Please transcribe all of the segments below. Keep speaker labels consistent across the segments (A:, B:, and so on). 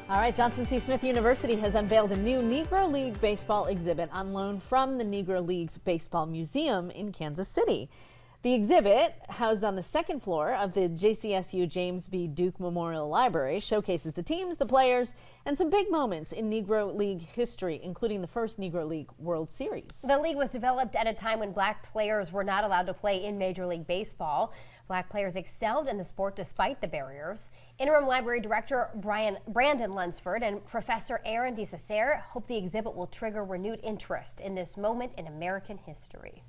A: All right, Johnson C. Smith University has unveiled a new Negro League baseball exhibit on loan from the Negro League's Baseball Museum in Kansas City. The exhibit, housed on the second floor of the JCSU James B. Duke Memorial Library, showcases the teams, the players, and some big moments in Negro League history, including the first Negro League World Series.
B: The league was developed at a time when black players were not allowed to play in Major League Baseball. Black players excelled in the sport despite the barriers. Interim Library Director Brandon Lunsford and Professor Aaron DeCesare hope the exhibit will trigger renewed interest in this moment in American history.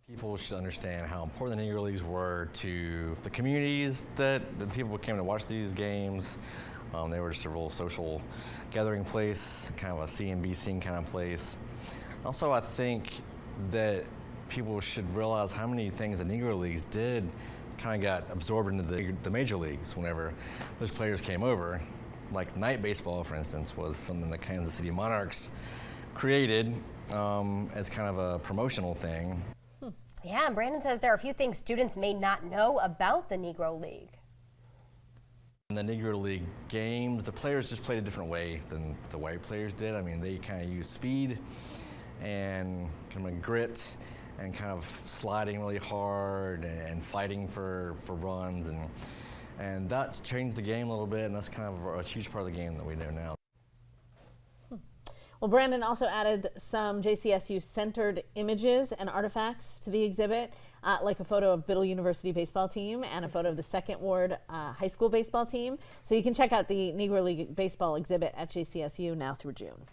C: People should understand how important the Negro Leagues were to the communities that the people came to watch these games. They were just a real social gathering place, kind of a see and be seen kind of place. Also, I think that people should realize how many things the Negro Leagues did kind of got absorbed into the major leagues whenever those players came over. Like night baseball, for instance, was something the Kansas City Monarchs created as kind of a promotional thing.
B: Yeah, and Brandon says there are a few things students may not know about the Negro League.
C: In the Negro League games, the players just played a different way than the white players did. I mean, they kind of used speed and kind of grit and kind of sliding really hard and fighting for runs. And that's changed the game a little bit, and that's kind of a huge part of the game that we know now.
A: Well, Brandon also added some JCSU-centered images and artifacts to the exhibit, like a photo of Biddle University baseball team and a photo of the Second Ward high school baseball team. So you can check out the Negro League baseball exhibit at JCSU now through June.